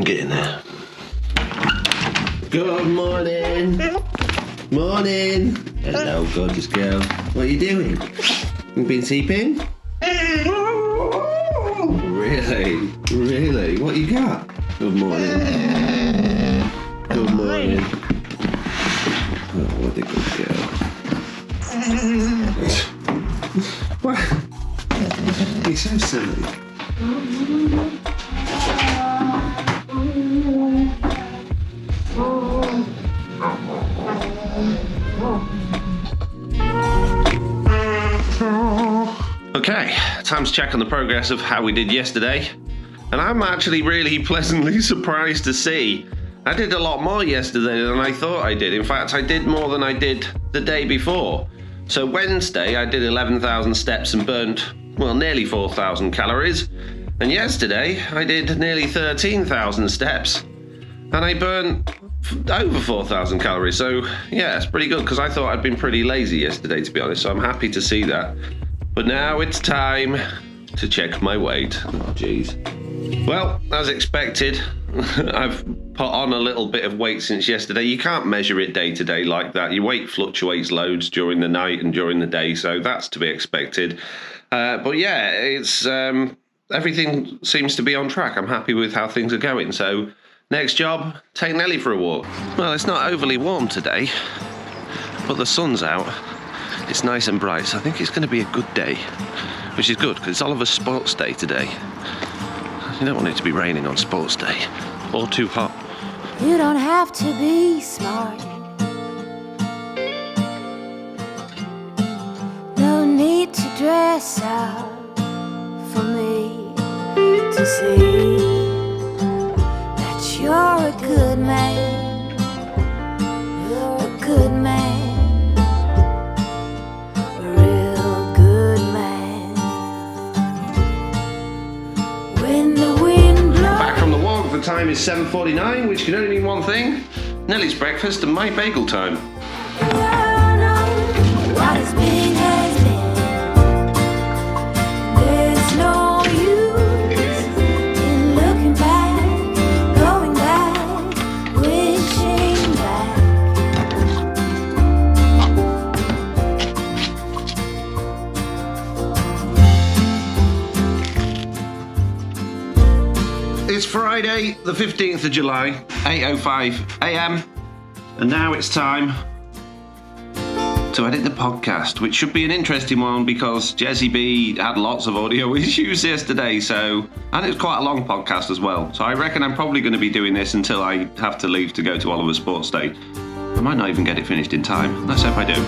Get in there. Good morning. Morning. Hello, gorgeous girl. What are you doing? You been sleeping? Really? Really? What you got? Good morning. Good morning. Oh, what a good girl. What? You're so silly. Okay, time to check on the progress of how we did yesterday. And I'm actually really pleasantly surprised to see I did a lot more yesterday than I thought I did. In fact, I did more than I did the day before. So Wednesday, I did 11,000 steps and burnt, nearly 4,000 calories. And yesterday, I did nearly 13,000 steps and I burnt over 4,000 calories. So yeah, it's pretty good because I thought I'd been pretty lazy yesterday, to be honest. So I'm happy to see that. But now it's time to check my weight. Oh, geez. Well, as expected, I've put on a little bit of weight since yesterday. You can't measure it day to day like that. Your weight fluctuates loads during the night and during the day, so that's to be expected. But yeah, it's everything seems to be on track. I'm happy with how things are going. So next job, take Nelly for a walk. Well, it's not overly warm today, but the sun's out. It's nice and bright, so I think it's going to be a good day, which is good because it's Oliver's sports day today. You don't want it to be raining on sports day or too hot. You don't have to be smart. No need to dress up for me to see that you're a good man. You're a good man. The time is 7:49, which can only mean one thing: Nelly's breakfast and my bagel time. What has been has been. There's no use in looking back, going back, wishing back. It's Friday, the 15th of July, 8:05 a.m. And now it's time to edit the podcast, which should be an interesting one because Jesse B had lots of audio issues yesterday, and it's quite a long podcast as well. So I reckon I'm probably going to be doing this until I have to leave to go to Oliver's sports day. I might not even get it finished in time. Let's hope I do.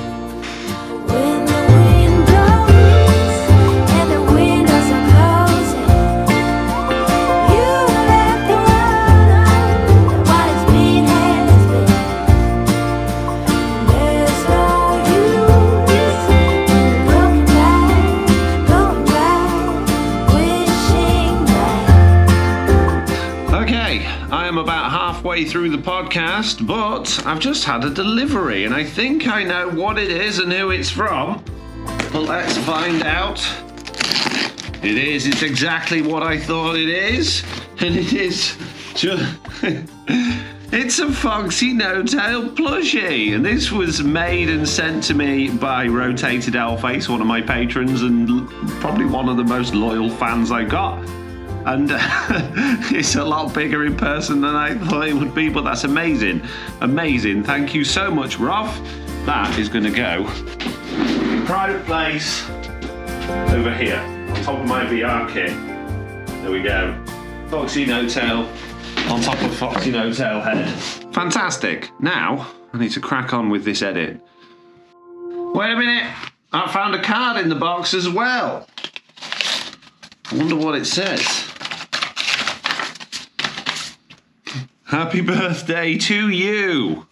Through the podcast, but I've just had a delivery and I think I know what it is and who it's from, but let's find out. It's exactly what I thought it is, and it is just it's a Foxy No-Tail plushie, and this was made and sent to me by Rotated Owlface, one of my patrons and probably one of the most loyal fans I got. And it's a lot bigger in person than I thought it would be, but that's amazing. Amazing. Thank you so much, Roth. That is going to go private place over here on top of my VR kit. There we go. Foxy No-Tail on top of Foxy No-Tail head. Fantastic. Now, I need to crack on with this edit. Wait a minute. I found a card in the box as well. I wonder what it says. Happy birthday to you.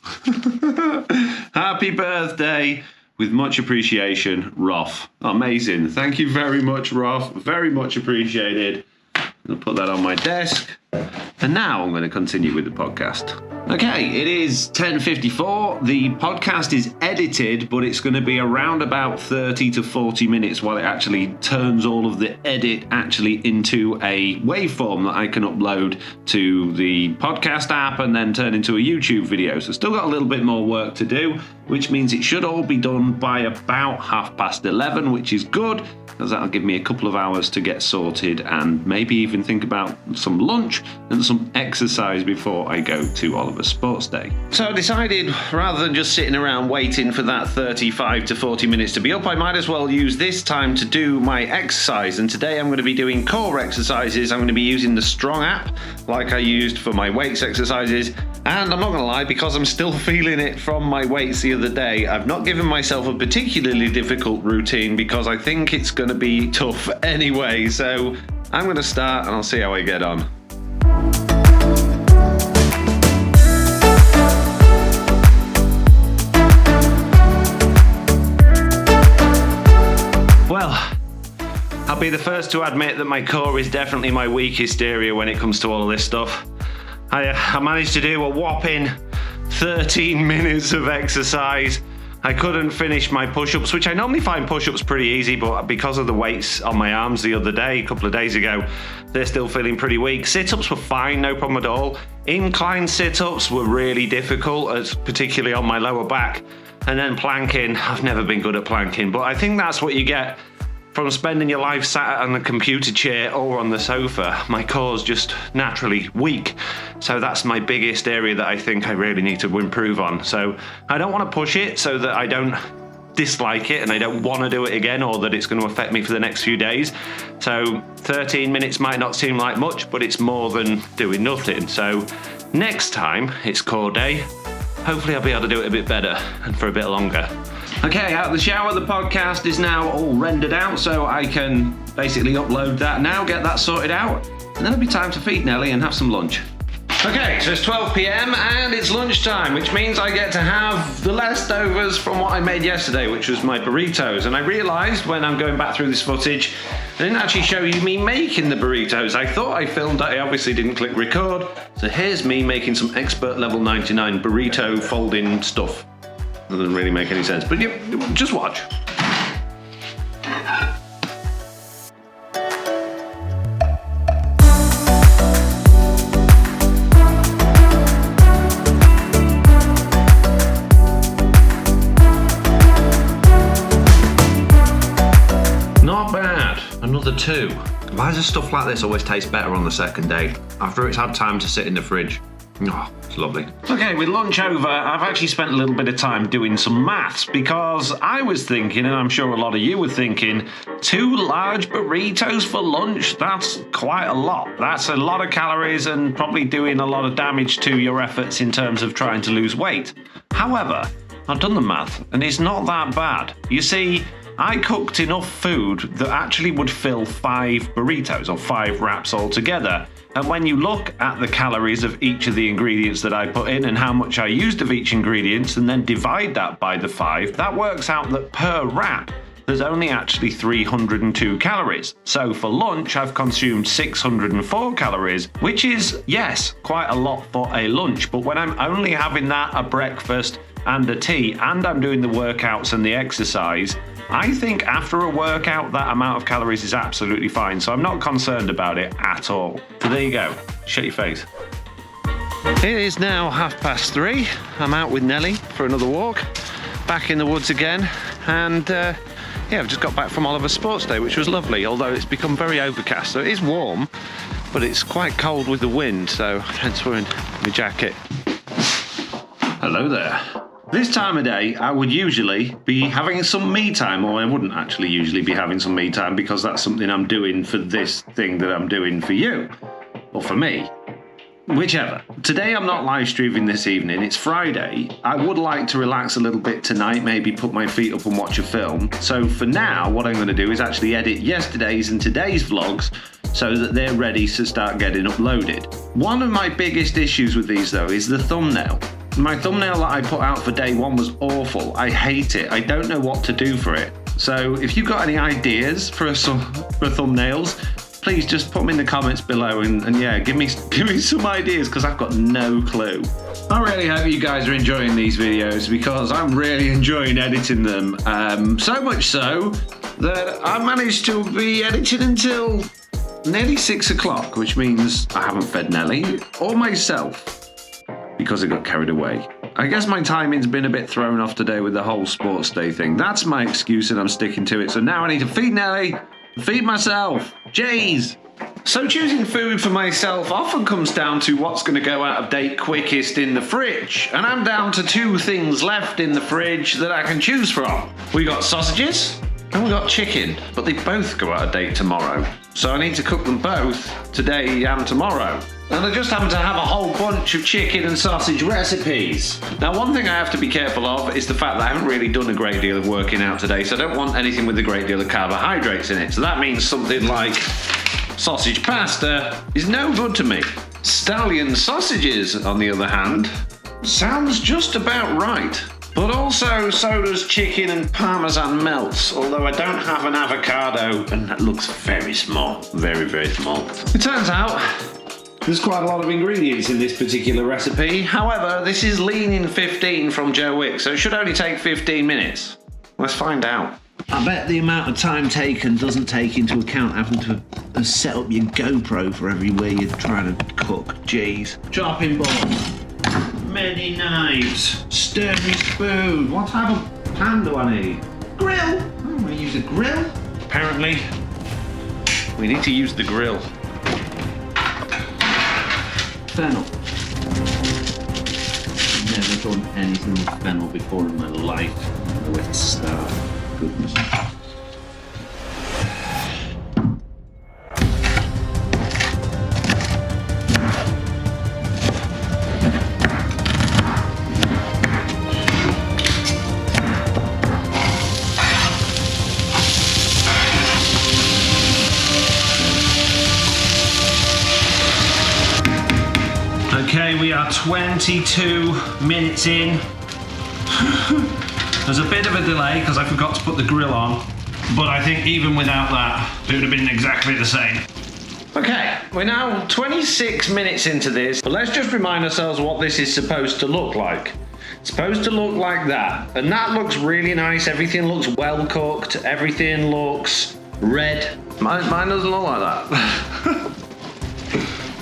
Happy birthday. With much appreciation, Roth. Amazing. Thank you very much, Roth. Very much appreciated. I'll put that on my desk. And now I'm going to continue with the podcast. Okay, it is 10:54. The podcast is edited, but it's going to be around about 30 to 40 minutes while it actually turns all of the edit actually into a waveform that I can upload to the podcast app and then turn into a YouTube video. So still got a little bit more work to do, which means it should all be done by about 11:30, which is good, because that'll give me a couple of hours to get sorted and maybe even think about some lunch and some exercise before I go to Oliver's Sports Day. So I decided, rather than just sitting around waiting for that 35 to 40 minutes to be up, I might as well use this time to do my exercise. And today I'm going to be doing core exercises. I'm going to be using the Strong app like I used for my weights exercises. And I'm not going to lie, because I'm still feeling it from my weights the other day, I've not given myself a particularly difficult routine because I think it's going to be tough anyway. So I'm going to start and I'll see how I get on. Well, I'll be the first to admit that my core is definitely my weakest area when it comes to all of this stuff. I managed to do a whopping 13 minutes of exercise. I couldn't finish my push-ups, which I normally find push-ups pretty easy, but because of the weights on my arms the other day, a couple of days ago, they're still feeling pretty weak. Sit-ups were fine, no problem at all. Incline sit-ups were really difficult, particularly on my lower back. And then planking, I've never been good at planking, but I think that's what you get from spending your life sat on the computer chair or on the sofa. My core's just naturally weak. So that's my biggest area that I think I really need to improve on. So I don't want to push it so that I don't dislike it and I don't want to do it again, or that it's going to affect me for the next few days. So 13 minutes might not seem like much, but it's more than doing nothing. So next time it's core day, hopefully I'll be able to do it a bit better and for a bit longer. Okay, out of the shower, the podcast is now all rendered out, so I can basically upload that now, get that sorted out, and then it'll be time to feed Nelly and have some lunch. Okay, so it's 12 p.m. and it's lunchtime, which means I get to have the leftovers from what I made yesterday, which was my burritos. And I realised when I'm going back through this footage, I didn't actually show you me making the burritos. I thought I filmed that, I obviously didn't click record. So here's me making some expert level 99 burrito folding stuff. That doesn't really make any sense, but just watch. Not bad. Another 2. Why does stuff like this always taste better on the second day, after it's had time to sit in the fridge? Oh, it's lovely. Okay, with lunch over, I've actually spent a little bit of time doing some maths, because I was thinking, and I'm sure a lot of you were thinking, 2 large burritos for lunch, that's quite a lot. That's a lot of calories and probably doing a lot of damage to your efforts in terms of trying to lose weight. However, I've done the math, and it's not that bad. You see, I cooked enough food that actually would fill 5 burritos, or 5 wraps altogether. And when you look at the calories of each of the ingredients that I put in and how much I used of each ingredient and then divide that by the 5, that works out that per wrap, there's only actually 302 calories. So for lunch, I've consumed 604 calories, which is, yes, quite a lot for a lunch. But when I'm only having that, a breakfast and a tea, and I'm doing the workouts and the exercise, I think after a workout, that amount of calories is absolutely fine. So I'm not concerned about it at all. So there you go. Shut your face. It is now 3:30. I'm out with Nelly for another walk. Back in the woods again. And I've just got back from Oliver's Sports Day, which was lovely, although it's become very overcast. So it is warm, but it's quite cold with the wind. So hence wearing my jacket. Hello there. This time of day, I would usually be having some me time, or I wouldn't actually usually be having some me time, because that's something I'm doing for this thing that I'm doing for you, or for me. Whichever. Today I'm not live streaming this evening, it's Friday. I would like to relax a little bit tonight, maybe put my feet up and watch a film. So for now, what I'm going to do is actually edit yesterday's and today's vlogs so that they're ready to start getting uploaded. One of my biggest issues with these though is the thumbnail. My thumbnail that I put out for day 1 was awful. I hate it. I don't know what to do for it. So if you've got any ideas for thumbnails, please just put them in the comments below and yeah, give me some ideas because I've got no clue. I really hope you guys are enjoying these videos because I'm really enjoying editing them. So much so that I managed to be editing until nearly 6 o'clock, which means I haven't fed Nelly or myself because I got carried away. I guess my timing's been a bit thrown off today with the whole sports day thing. That's my excuse and I'm sticking to it. So now I need to feed Nelly, feed myself. Jeez. So choosing food for myself often comes down to what's going to go out of date quickest in the fridge. And I'm down to 2 things left in the fridge that I can choose from. We got sausages and we got chicken, but they both go out of date tomorrow. So I need to cook them both today and tomorrow. And I just happen to have a whole bunch of chicken and sausage recipes. Now, one thing I have to be careful of is the fact that I haven't really done a great deal of working out today, so I don't want anything with a great deal of carbohydrates in it. So that means something like sausage pasta is no good to me. Stallion sausages, on the other hand, sounds just about right. But also, so does chicken and parmesan melts, although I don't have an avocado, and that looks very small, very, very small. It turns out there's quite a lot of ingredients in this particular recipe. However, this is lean in 15 from Joe Wicks, so it should only take 15 minutes. Let's find out. I bet the amount of time taken doesn't take into account having to set up your GoPro for everywhere you're trying to cook. Jeez. Chopping board. Many knives. Stirring spoon. What type of pan do I need? Grill. I'm going to use a grill. Apparently, we need to use the grill. Fennel. Never done anything with fennel before in my life. I don't know where to start. Goodness. Okay, we are 22 minutes in. There's a bit of a delay because I forgot to put the grill on, but I think even without that, it would have been exactly the same. Okay, we're now 26 minutes into this, but let's just remind ourselves what this is supposed to look like. It's supposed to look like that, and that looks really nice. Everything looks well cooked, everything looks red. Mine doesn't look like that.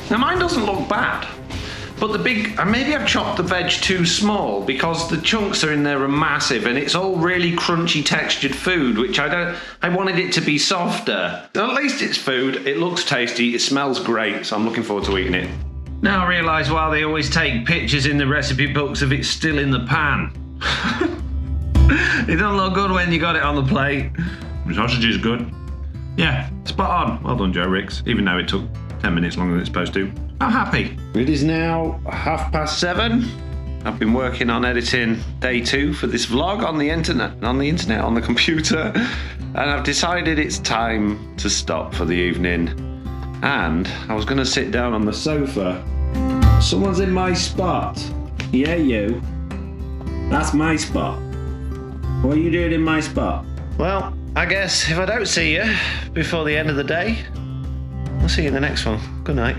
Now mine doesn't look bad. But maybe I've chopped the veg too small because the chunks are in there are massive and it's all really crunchy textured food, which I wanted it to be softer. At least it's food, it looks tasty, it smells great, so I'm looking forward to eating it. Now I realise why they always take pictures in the recipe books of it still in the pan. It doesn't look good when you got it on the plate. The sausage is good. Yeah, spot on. Well done, Joe Wicks, even though it took 10 minutes longer than it's supposed to. I'm happy. It is now 7:30. I've been working on editing day 2 for this vlog on the internet, on the computer, and I've decided it's time to stop for the evening. And I was gonna sit down on the sofa. Someone's in my spot. Yeah, you. That's my spot. What are you doing in my spot? Well, I guess if I don't see you before the end of the day, I'll see you in the next one. Good night.